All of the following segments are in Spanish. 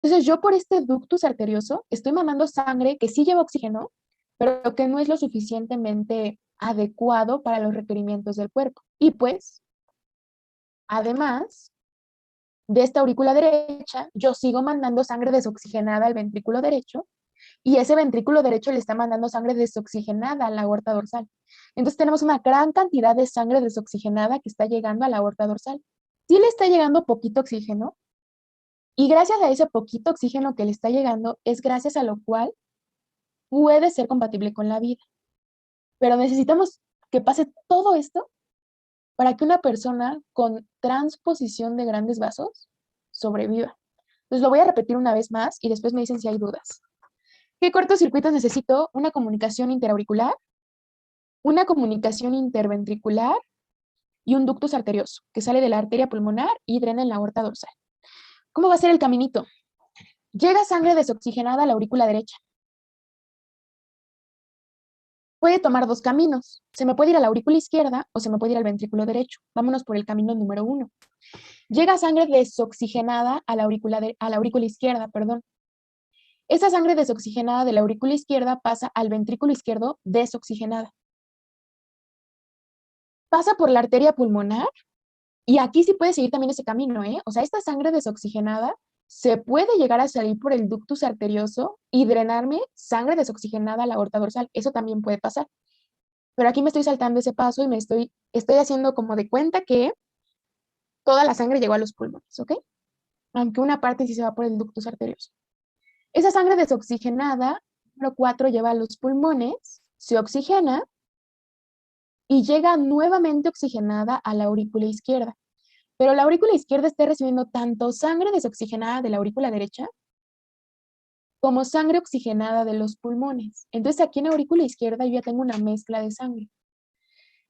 Entonces yo por este ductus arterioso estoy mandando sangre que sí lleva oxígeno, pero que no es lo suficientemente adecuado para los requerimientos del cuerpo. Y pues, además de esta aurícula derecha, yo sigo mandando sangre desoxigenada al ventrículo derecho y ese ventrículo derecho le está mandando sangre desoxigenada a la aorta dorsal. Entonces tenemos una gran cantidad de sangre desoxigenada que está llegando a la aorta dorsal. Sí le está llegando poquito oxígeno y gracias a ese poquito oxígeno que le está llegando es gracias a lo cual puede ser compatible con la vida. Pero necesitamos que pase todo esto para que una persona con transposición de grandes vasos sobreviva. Entonces lo voy a repetir una vez más y después me dicen si hay dudas. ¿Qué cortocircuitos necesito? Una comunicación interauricular, una comunicación interventricular y un ductus arterioso que sale de la arteria pulmonar y drena en la aorta dorsal. ¿Cómo va a ser el caminito? Llega sangre desoxigenada a la aurícula derecha. Puede tomar dos caminos. Se me puede ir a la aurícula izquierda o se me puede ir al ventrículo derecho. Vámonos por el camino número 1. Llega sangre desoxigenada a la aurícula izquierda, perdón. Esa sangre desoxigenada de la aurícula izquierda pasa al ventrículo izquierdo desoxigenada. Pasa por la arteria pulmonar y aquí sí puede seguir también ese camino, ¿eh? O sea, esta sangre desoxigenada se puede llegar a salir por el ductus arterioso y drenarme sangre desoxigenada a la aorta dorsal. Eso también puede pasar. Pero aquí me estoy saltando ese paso y estoy haciendo como de cuenta que toda la sangre llegó a los pulmones, ¿ok? Aunque una parte sí se va por el ductus arterioso. Esa sangre desoxigenada, número 4, lleva a los pulmones, se oxigena y llega nuevamente oxigenada a la aurícula izquierda. Pero la aurícula izquierda está recibiendo tanto sangre desoxigenada de la aurícula derecha como sangre oxigenada de los pulmones. Entonces aquí en la aurícula izquierda yo ya tengo una mezcla de sangre.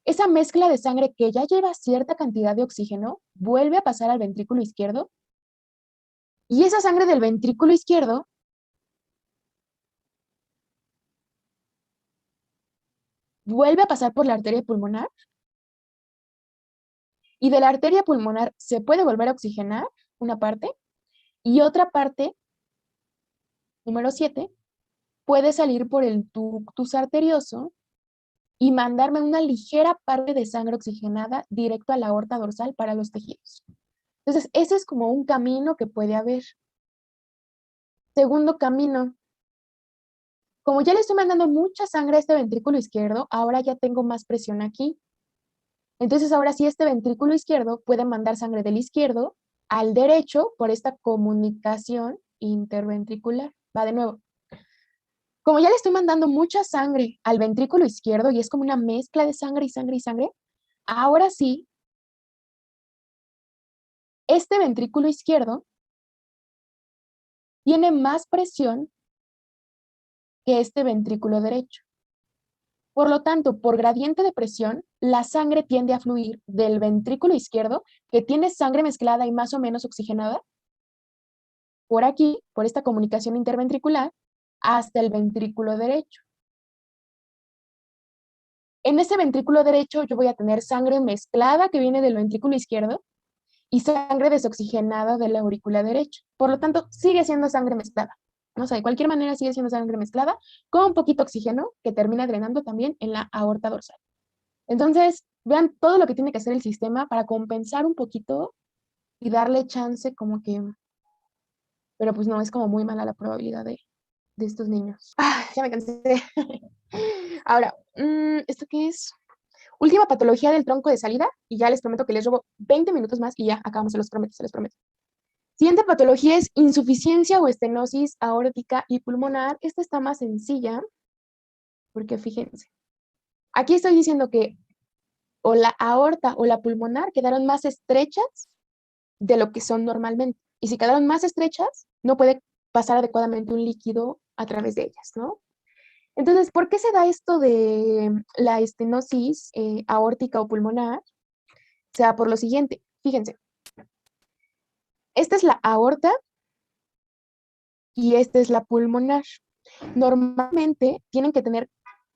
Esa mezcla de sangre que ya lleva cierta cantidad de oxígeno vuelve a pasar al ventrículo izquierdo y esa sangre del ventrículo izquierdo vuelve a pasar por la arteria pulmonar y de la arteria pulmonar se puede volver a oxigenar una parte y otra parte, número 7, puede salir por el ductus arterioso y mandarme una ligera parte de sangre oxigenada directo a la aorta dorsal para los tejidos. Entonces, ese es como un camino que puede haber. Segundo camino, como ya le estoy mandando mucha sangre a este ventrículo izquierdo, ahora ya tengo más presión aquí. Entonces, ahora sí, este ventrículo izquierdo puede mandar sangre del izquierdo al derecho por esta comunicación interventricular. Va de nuevo. Como ya le estoy mandando mucha sangre al ventrículo izquierdo y es como una mezcla de sangre y sangre y sangre, ahora sí, este ventrículo izquierdo tiene más presión que este ventrículo derecho. Por lo tanto, por gradiente de presión, la sangre tiende a fluir del ventrículo izquierdo, que tiene sangre mezclada y más o menos oxigenada, por aquí, por esta comunicación interventricular, hasta el ventrículo derecho. En ese ventrículo derecho yo voy a tener sangre mezclada que viene del ventrículo izquierdo y sangre desoxigenada de la aurícula derecha. Por lo tanto, sigue siendo sangre mezclada. No sé, de cualquier manera sigue siendo sangre mezclada con un poquito oxígeno que termina drenando también en la aorta dorsal. Entonces, vean todo lo que tiene que hacer el sistema para compensar un poquito y darle chance como que, pero pues no, es como muy mala la probabilidad de estos niños. Ah, ya me cansé. Ahora, ¿esto qué es? Última patología del tronco de salida y ya les prometo que les robo 20 minutos más y ya acabamos, se los prometo, se los prometo. Siguiente patología es insuficiencia o estenosis aórtica y pulmonar. Esta está más sencilla porque fíjense, aquí estoy diciendo que o la aorta o la pulmonar quedaron más estrechas de lo que son normalmente. Y si quedaron más estrechas, no puede pasar adecuadamente un líquido a través de ellas, ¿no? Entonces, ¿por qué se da esto de la estenosis aórtica o pulmonar? O sea, por lo siguiente, fíjense, esta es la aorta y esta es la pulmonar. Normalmente tienen que tener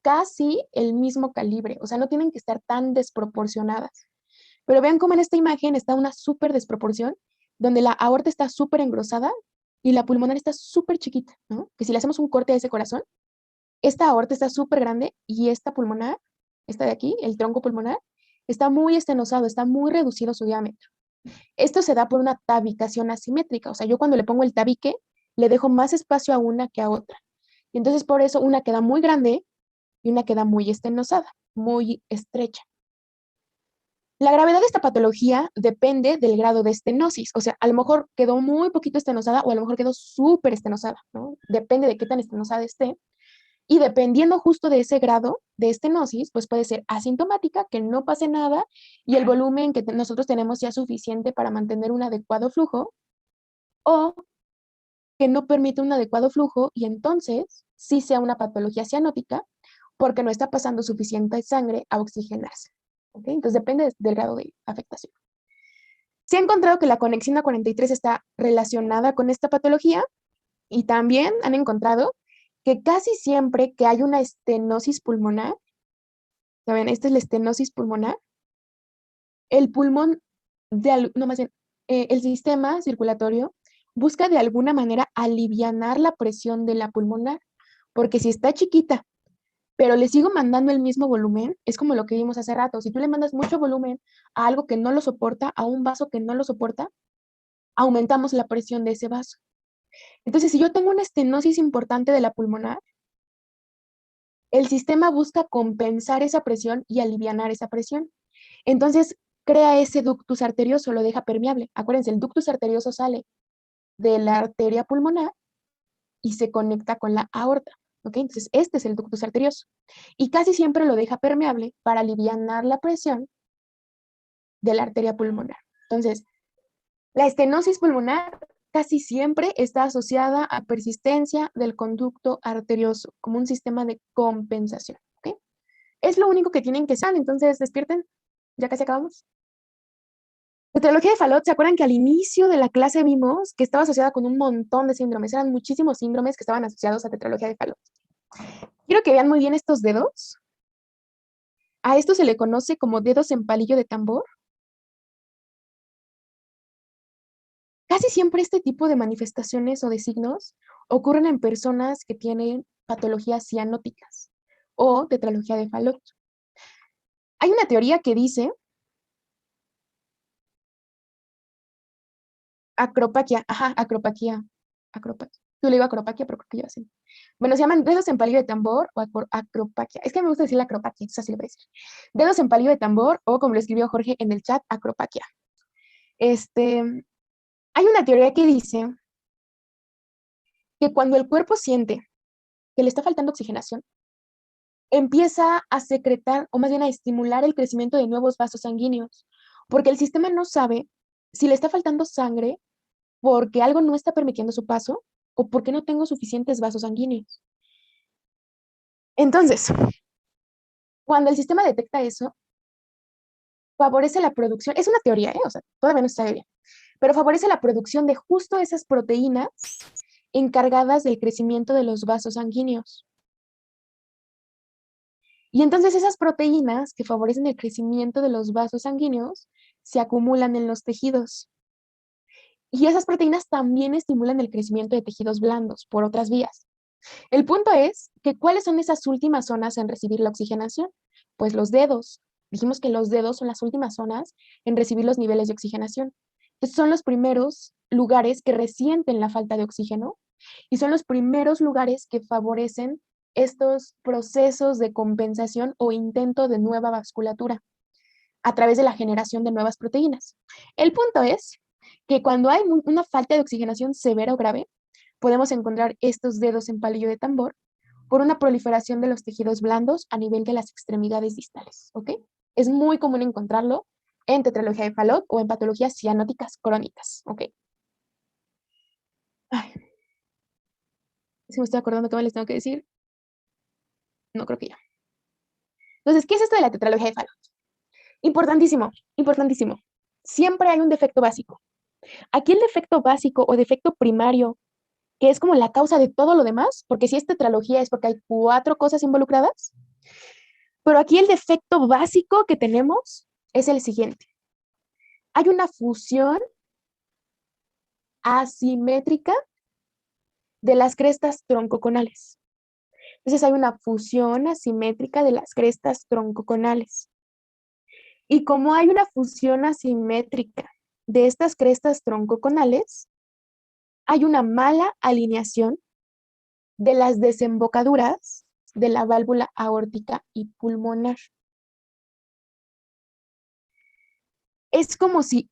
casi el mismo calibre, o sea, no tienen que estar tan desproporcionadas. Pero vean cómo en esta imagen está una súper desproporción, donde la aorta está súper engrosada y la pulmonar está súper chiquita, ¿no? Que si le hacemos un corte a ese corazón, esta aorta está súper grande y esta pulmonar, esta de aquí, el tronco pulmonar, está muy estenosado, está muy reducido su diámetro. Esto se da por una tabicación asimétrica, o sea, yo cuando le pongo el tabique, le dejo más espacio a una que a otra. Y entonces por eso una queda muy grande y una queda muy estenosada, muy estrecha. La gravedad de esta patología depende del grado de estenosis, o sea, a lo mejor quedó muy poquito estenosada o a lo mejor quedó súper estenosada, ¿no? Depende de qué tan estenosada esté. Y dependiendo justo de ese grado de estenosis, pues puede ser asintomática, que no pase nada y el volumen que nosotros tenemos sea suficiente para mantener un adecuado flujo, o que no permite un adecuado flujo y entonces sí sea una patología cianótica porque no está pasando suficiente sangre a oxigenarse. ¿Ok? Entonces depende del grado de afectación. Se ha encontrado que la conexina 43 está relacionada con esta patología y también han encontrado que casi siempre que hay una estenosis pulmonar, ¿saben? Esta es la estenosis pulmonar, el pulmón, no más bien, el sistema circulatorio busca de alguna manera alivianar la presión de la pulmonar, porque si está chiquita, pero le sigo mandando el mismo volumen, es como lo que vimos hace rato, si tú le mandas mucho volumen a algo que no lo soporta, a un vaso que no lo soporta, aumentamos la presión de ese vaso. Entonces, si yo tengo una estenosis importante de la pulmonar, el sistema busca compensar esa presión y alivianar esa presión. Entonces, crea ese ductus arterioso, lo deja permeable. Acuérdense, el ductus arterioso sale de la arteria pulmonar y se conecta con la aorta. ¿Ok? Entonces, este es el ductus arterioso. Y casi siempre lo deja permeable para alivianar la presión de la arteria pulmonar. Entonces, la estenosis pulmonar casi siempre está asociada a persistencia del conducto arterioso, como un sistema de compensación. ¿Ok? Es lo único que tienen que saber. Entonces, despierten. Ya casi acabamos. Tetralogía de Fallot, ¿se acuerdan que al inicio de la clase vimos que estaba asociada con un montón de síndromes? Eran muchísimos síndromes que estaban asociados a tetralogía de Fallot. Quiero que vean muy bien estos dedos. A esto se le conoce como dedos en palillo de tambor. Casi siempre este tipo de manifestaciones o de signos ocurren en personas que tienen patologías cianóticas o tetralogía de Fallot. Hay una teoría que dice acropaquia, ajá, acropaquia. Yo le digo acropaquia, pero creo que yo así. Bueno, se llaman dedos en palillo de tambor o acropaquia. Es que me gusta decir la acropaquia, eso así lo voy a decir. Dedos en palillo de tambor o como lo escribió Jorge en el chat, acropaquia. Hay una teoría que dice que cuando el cuerpo siente que le está faltando oxigenación, empieza a secretar o más bien a estimular el crecimiento de nuevos vasos sanguíneos, porque el sistema no sabe si le está faltando sangre porque algo no está permitiendo su paso o porque no tengo suficientes vasos sanguíneos. Entonces, cuando el sistema detecta eso, favorece la producción, es una teoría, o sea, todavía no está bien, pero favorece la producción de justo esas proteínas encargadas del crecimiento de los vasos sanguíneos. Y entonces esas proteínas que favorecen el crecimiento de los vasos sanguíneos se acumulan en los tejidos. Y esas proteínas también estimulan el crecimiento de tejidos blandos por otras vías. El punto es que ¿cuáles son esas últimas zonas en recibir la oxigenación? Pues los dedos. Dijimos que los dedos son las últimas zonas en recibir los niveles de oxigenación. Entonces son los primeros lugares que resienten la falta de oxígeno y son los primeros lugares que favorecen estos procesos de compensación o intento de nueva vasculatura a través de la generación de nuevas proteínas. El punto es que cuando hay una falta de oxigenación severa o grave, podemos encontrar estos dedos en palillo de tambor por una proliferación de los tejidos blandos a nivel de las extremidades distales, ¿ok? Es muy común encontrarlo en tetralogía de Fallot o en patologías cianóticas crónicas, ¿ok? Ay, si me estoy acordando qué más les tengo que decir, no creo que ya. Entonces, ¿qué es esto de la tetralogía de Fallot? Importantísimo, importantísimo. Siempre hay un defecto básico. Aquí el defecto básico o defecto primario, que es como la causa de todo lo demás, porque si es tetralogía es porque hay 4 cosas involucradas, pero aquí el defecto básico que tenemos es el siguiente. Hay una fusión asimétrica de las crestas troncoconales. Entonces hay una fusión asimétrica de las crestas troncoconales. Y como hay una fusión asimétrica de estas crestas troncoconales, hay una mala alineación de las desembocaduras de la válvula aórtica y pulmonar. Es como si,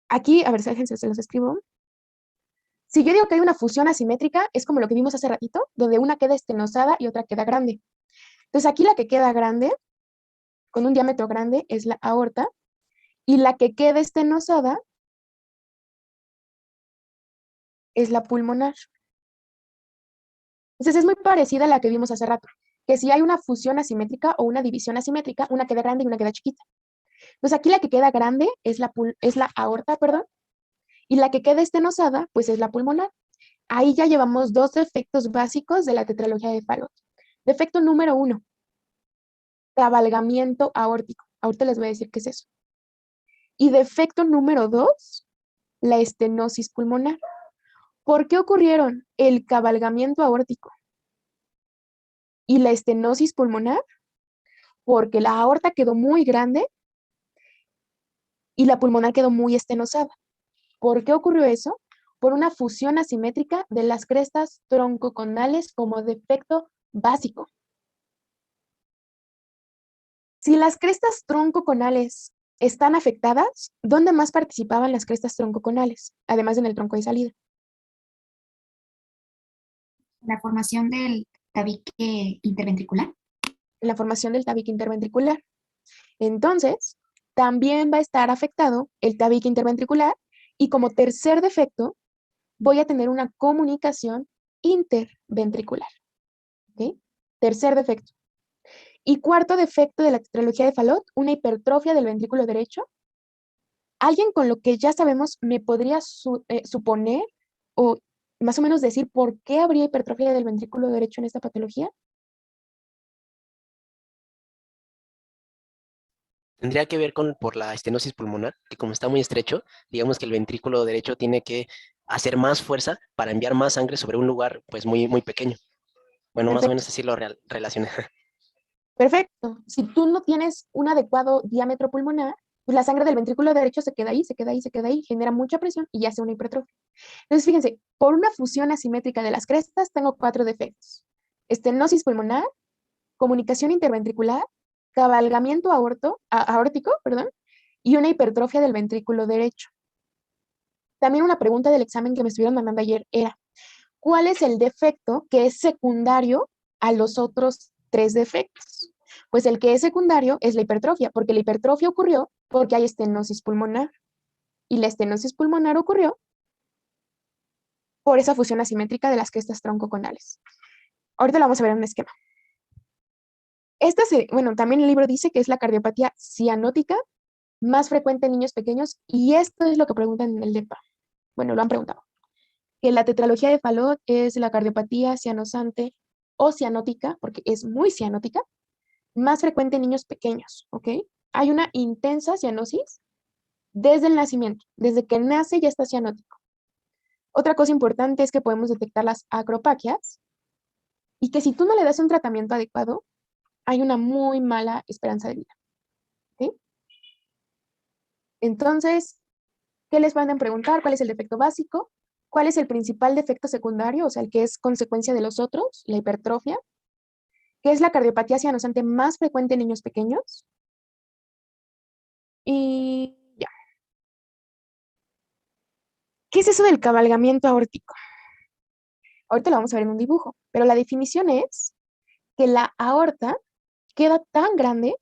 aquí, a ver, déjense, se los escribo. Si yo digo que hay una fusión asimétrica, es como lo que vimos hace ratito, donde una queda estenosada y otra queda grande. Entonces aquí la que queda grande, con un diámetro grande, es la aorta, y la que queda estenosada es la pulmonar. Entonces es muy parecida a la que vimos hace rato, que si hay una fusión asimétrica o una división asimétrica, una queda grande y una queda chiquita. Entonces aquí la que queda grande es la aorta, perdón, y la que queda estenosada, pues es la pulmonar. Ahí ya llevamos dos defectos básicos de la tetralogía de Fallot. Defecto número 1, cabalgamiento aórtico. Ahorita les voy a decir qué es eso. Y defecto número 2, la estenosis pulmonar. ¿Por qué ocurrieron el cabalgamiento aórtico y la estenosis pulmonar? Porque la aorta quedó muy grande y la pulmonar quedó muy estenosada. ¿Por qué ocurrió eso? Por una fusión asimétrica de las crestas troncoconales como defecto básico. Si las crestas troncoconales están afectadas, ¿dónde más participaban las crestas troncoconales? Además en el tronco de salida. La formación del tabique interventricular. En la formación del tabique interventricular. Entonces, también va a estar afectado el tabique interventricular y como tercer defecto, voy a tener una comunicación interventricular. ¿Ok? Tercer defecto. Y cuarto defecto de la tetralogía de Fallot, una hipertrofia del ventrículo derecho. Alguien con lo que ya sabemos me podría suponer o más o menos decir por qué habría hipertrofia del ventrículo derecho en esta patología. Tendría que ver por la estenosis pulmonar, que como está muy estrecho, digamos que el ventrículo derecho tiene que hacer más fuerza para enviar más sangre sobre un lugar pues muy, muy pequeño. Bueno, más o Perfecto, menos así lo relacioné. perfecto. Si tú no tienes un adecuado diámetro pulmonar, pues la sangre del ventrículo derecho se queda ahí, se queda ahí, se queda ahí, genera mucha presión y hace una hipertrofia. Entonces, fíjense, por una fusión asimétrica de las crestas tengo 4 defectos. Estenosis pulmonar, comunicación interventricular, cabalgamiento aórtico, perdón, y una hipertrofia del ventrículo derecho. También una pregunta del examen que me estuvieron mandando ayer era, ¿cuál es el defecto que es secundario a los otros 3 defectos? Pues el que es secundario es la hipertrofia, porque la hipertrofia ocurrió porque hay estenosis pulmonar. Y la estenosis pulmonar ocurrió por esa fusión asimétrica de las crestas troncoconales. Ahorita lo vamos a ver en un esquema. Bueno, también el libro dice que es la cardiopatía cianótica más frecuente en niños pequeños y esto es lo que preguntan en el DEPA. Bueno, lo han preguntado. Que la tetralogía de Fallot es la cardiopatía cianosante o cianótica, porque es muy cianótica, más frecuente en niños pequeños, ¿ok? Hay una intensa cianosis desde el nacimiento, desde que nace ya está cianótico. Otra cosa importante es que podemos detectar las acropaquias y que si tú no le das un tratamiento adecuado, hay una muy mala esperanza de vida, ¿ok? Entonces, ¿qué les van a preguntar? ¿Cuál es el defecto básico? ¿Cuál es el principal defecto secundario? O sea, el que es consecuencia de los otros, la hipertrofia. ¿Qué es la cardiopatía cianosante más frecuente en niños pequeños? Y ya. ¿Qué es eso del cabalgamiento aórtico? Ahorita lo vamos a ver en un dibujo, pero la definición es que la aorta queda tan grande,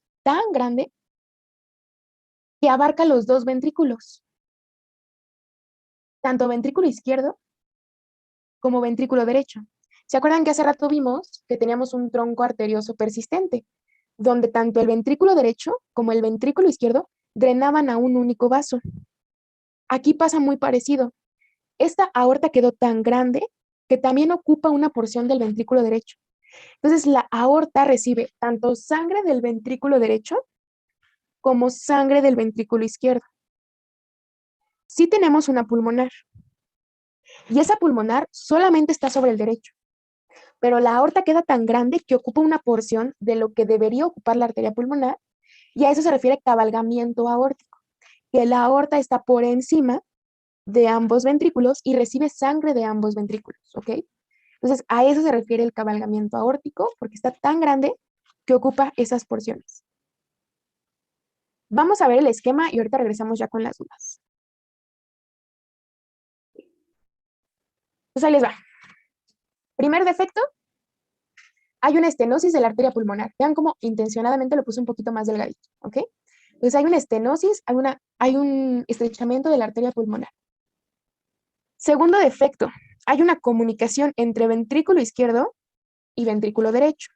que abarca los dos ventrículos, tanto ventrículo izquierdo como ventrículo derecho. ¿Se acuerdan que hace rato vimos que teníamos un tronco arterioso persistente, donde tanto el ventrículo derecho como el ventrículo izquierdo drenaban a un único vaso? Aquí pasa muy parecido. Esta aorta quedó tan grande que también ocupa una porción del ventrículo derecho. Entonces, la aorta recibe tanto sangre del ventrículo derecho como sangre del ventrículo izquierdo. Sí tenemos una pulmonar, Y esa pulmonar solamente está sobre el derecho. Pero la aorta queda tan grande que ocupa una porción de lo que debería ocupar la arteria pulmonar, y a eso se refiere cabalgamiento aórtico, que la aorta está por encima de ambos ventrículos y recibe sangre de ambos ventrículos, ¿ok? Entonces, a eso se refiere el cabalgamiento aórtico, porque está tan grande que ocupa esas porciones. Vamos a ver el esquema y ahorita regresamos ya con las dudas. Entonces, ahí les va. Primer defecto, hay una estenosis de la arteria pulmonar. Vean cómo intencionadamente lo puse un poquito más delgadito, ¿ok? Entonces, hay una estenosis, hay un estrechamiento de la arteria pulmonar. Segundo defecto, hay una comunicación entre ventrículo izquierdo y ventrículo derecho.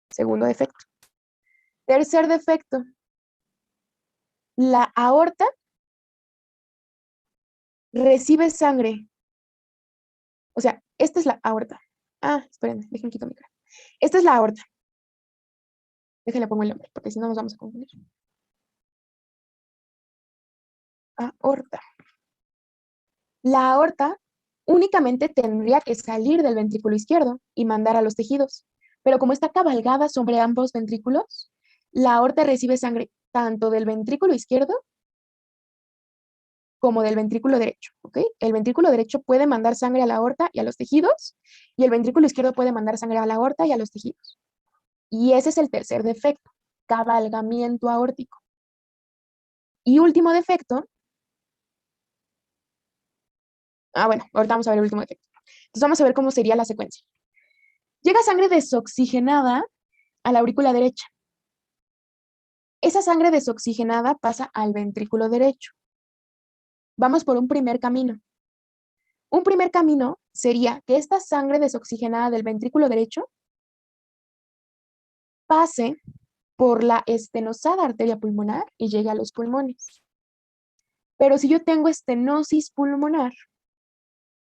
Segundo defecto. Tercer defecto, la aorta recibe sangre. O sea, esta es la aorta. Esperen, dejen quito mi cara. Esta es la aorta. Déjenle pongo el nombre, porque si no nos vamos a confundir. Aorta. La aorta únicamente tendría que salir del ventrículo izquierdo y mandar a los tejidos. Pero como está cabalgada sobre ambos ventrículos, la aorta recibe sangre tanto del ventrículo izquierdo como del ventrículo derecho, ¿ok? El ventrículo derecho puede mandar sangre a la aorta y a los tejidos, y el ventrículo izquierdo puede mandar sangre a la aorta y a los tejidos. Y ese es el tercer defecto, cabalgamiento aórtico. Y último defecto, bueno, ahorita vamos a ver el último defecto. Entonces vamos a ver cómo sería la secuencia. Llega sangre desoxigenada a la aurícula derecha. Esa sangre desoxigenada pasa al ventrículo derecho. Vamos por un primer camino. Un primer camino sería que esta sangre desoxigenada del ventrículo derecho pase por la estenosada arteria pulmonar y llegue a los pulmones. Pero si yo tengo estenosis pulmonar,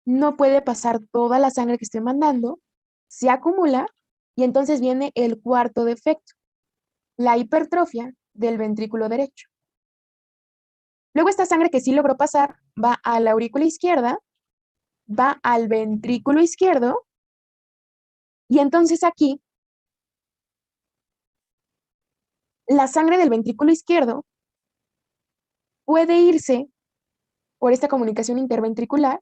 no puede pasar toda la sangre que estoy mandando, se acumula y entonces viene el cuarto defecto, la hipertrofia del ventrículo derecho. Luego esta sangre que sí logró pasar va a la aurícula izquierda, va al ventrículo izquierdo y entonces aquí la sangre del ventrículo izquierdo puede irse por esta comunicación interventricular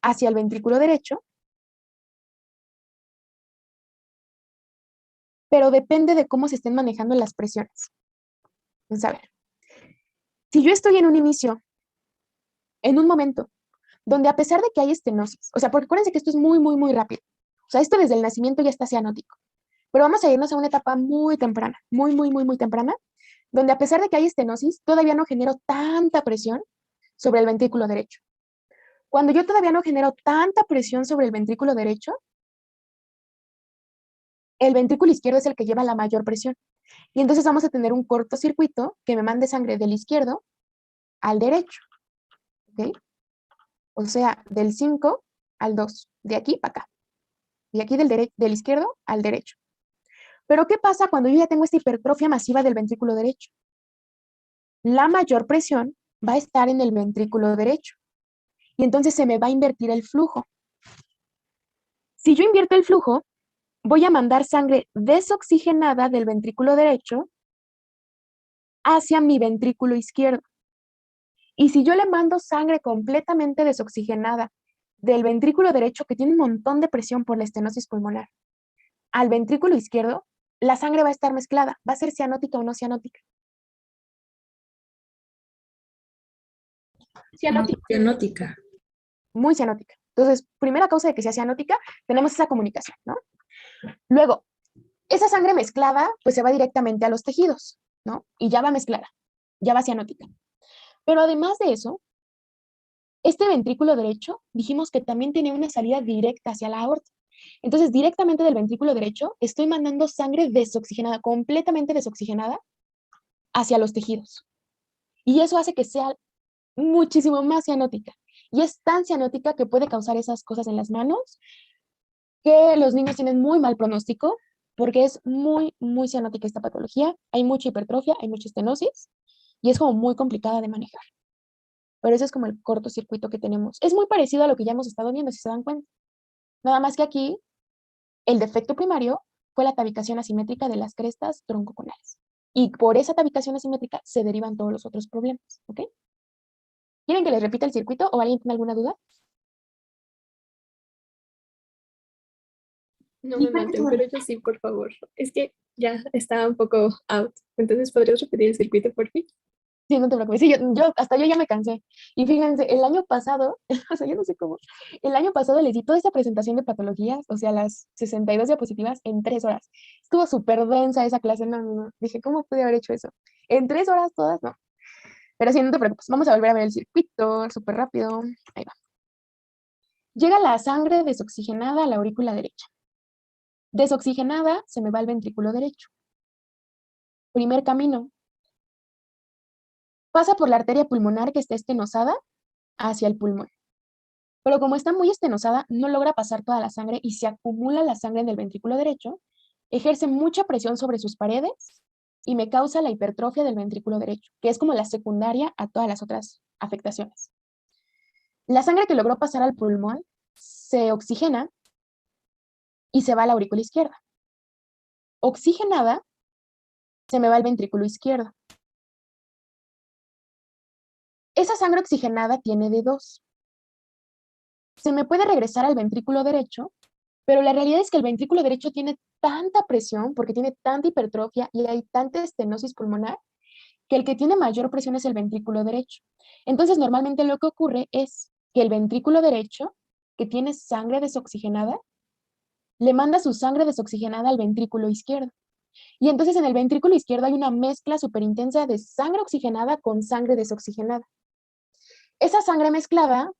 hacia el ventrículo derecho, pero depende de cómo se estén manejando las presiones. Vamos a ver. Si yo estoy en un inicio, en un momento, donde a pesar de que hay estenosis, o sea, porque acuérdense que esto es muy, muy, muy rápido. O sea, esto desde el nacimiento ya está cianótico. Pero vamos a irnos a una etapa muy temprana, muy, muy, muy, muy temprana, donde a pesar de que hay estenosis, todavía no genero tanta presión sobre el ventrículo derecho. Cuando yo todavía no genero tanta presión sobre el ventrículo derecho, el ventrículo izquierdo es el que lleva la mayor presión. Y entonces vamos a tener un cortocircuito que me mande sangre del izquierdo al derecho. ¿Ok? O sea, del 5 al 2, de aquí para acá. Y aquí del izquierdo al derecho. Pero ¿qué pasa cuando yo ya tengo esta hipertrofia masiva del ventrículo derecho? La mayor presión va a estar en el ventrículo derecho. Y entonces se me va a invertir el flujo. Si yo invierto el flujo, voy a mandar sangre desoxigenada del ventrículo derecho hacia mi ventrículo izquierdo. Y si yo le mando sangre completamente desoxigenada del ventrículo derecho, que tiene un montón de presión por la estenosis pulmonar, al ventrículo izquierdo, la sangre va a estar mezclada, va a ser cianótica o no cianótica. Cianótica. Cianótica. Muy cianótica. Entonces, primera causa de que sea cianótica, tenemos esa comunicación, ¿no? Luego, esa sangre mezclada, pues se va directamente a los tejidos, ¿no? Y ya va mezclada, ya va cianótica. Pero además de eso, este ventrículo derecho, dijimos que también tiene una salida directa hacia la aorta. Entonces, directamente del ventrículo derecho, estoy mandando sangre desoxigenada, completamente desoxigenada, hacia los tejidos. Y eso hace que sea muchísimo más cianótica. Y es tan cianótica que puede causar esas cosas en las manos, que los niños tienen muy mal pronóstico, porque es muy, muy cianótica esta patología. Hay mucha hipertrofia, hay mucha estenosis, y es como muy complicada de manejar. pero eso es como el cortocircuito que tenemos. Es muy parecido a lo que ya hemos estado viendo, si se dan cuenta. Nada más que aquí el defecto primario fue la tabicación asimétrica de las crestas troncoconales. Y por esa tabicación asimétrica se derivan todos los otros problemas, ¿ok? ¿Quieren que les repita el circuito o alguien tiene alguna duda? No Sí, me porque maten, todo- pero yo sí, por favor. Es que ya estaba un poco out. Entonces, ¿podrías repetir el circuito, por fin? Sí, no te preocupes. Sí, hasta yo ya me cansé. Y fíjense, el año pasado, o sea, yo no sé cómo, el año pasado les di toda esta presentación de patologías, o sea, las 62 diapositivas en 3 horas. Estuvo súper densa esa clase, no, no, no. Dije, ¿cómo pude haber hecho eso? En 3 horas todas, no. Pero sí, no te preocupes, vamos a volver a ver el circuito, súper rápido. Ahí va. Llega la sangre desoxigenada a la aurícula derecha. Desoxigenada se me va al ventrículo derecho. Primer camino. Pasa por la arteria pulmonar que está estenosada hacia el pulmón. Pero como está muy estenosada, no logra pasar toda la sangre y se acumula la sangre en el ventrículo derecho, ejerce mucha presión sobre sus paredes y me causa la hipertrofia del ventrículo derecho, que es como la secundaria a todas las otras afectaciones. La sangre que logró pasar al pulmón se oxigena y se va a la aurícula izquierda. Oxigenada, se me va al ventrículo izquierdo. Esa sangre oxigenada tiene de dos. Se me puede regresar al ventrículo derecho, pero la realidad es que el ventrículo derecho tiene tanta presión, porque tiene tanta hipertrofia y hay tanta estenosis pulmonar, que el que tiene mayor presión es el ventrículo derecho. Entonces, normalmente lo que ocurre es que el ventrículo derecho, que tiene sangre desoxigenada, le manda su sangre desoxigenada al ventrículo izquierdo. Y entonces en el ventrículo izquierdo hay una mezcla súper intensa de sangre oxigenada con sangre desoxigenada. Esa sangre mezclada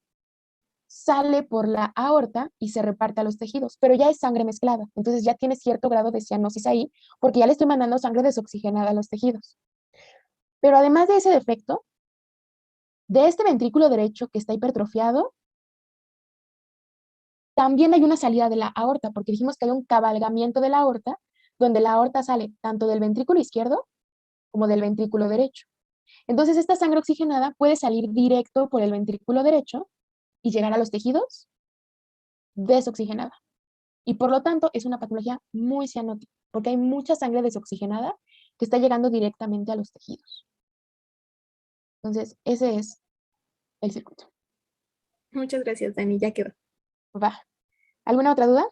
sale por la aorta y se reparte a los tejidos, pero ya es sangre mezclada, entonces ya tiene cierto grado de cianosis ahí, porque ya le estoy mandando sangre desoxigenada a los tejidos. Pero además de ese defecto, de este ventrículo derecho que está hipertrofiado, también hay una salida de la aorta, porque dijimos que hay un cabalgamiento de la aorta, donde la aorta sale tanto del ventrículo izquierdo como del ventrículo derecho. Entonces, esta sangre oxigenada puede salir directo por el ventrículo derecho y llegar a los tejidos desoxigenada. Y por lo tanto, es una patología muy cianótica, porque hay mucha sangre desoxigenada que está llegando directamente a los tejidos. Entonces, ese es el circuito. Muchas gracias, Dani. Ya quedó. Va. ¿Alguna otra duda?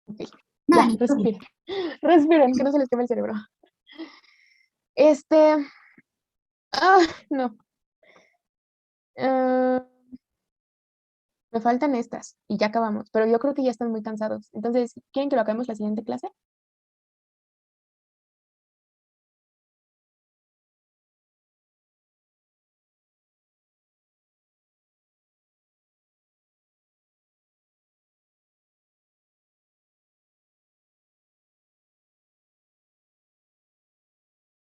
Ok. No, Ya, Dani, todo bien. respiren. Respiren, que no se les queme el cerebro. No. Ah, me faltan estas y ya acabamos, pero yo creo que ya están muy cansados. Entonces, ¿quieren que lo acabemos la siguiente clase?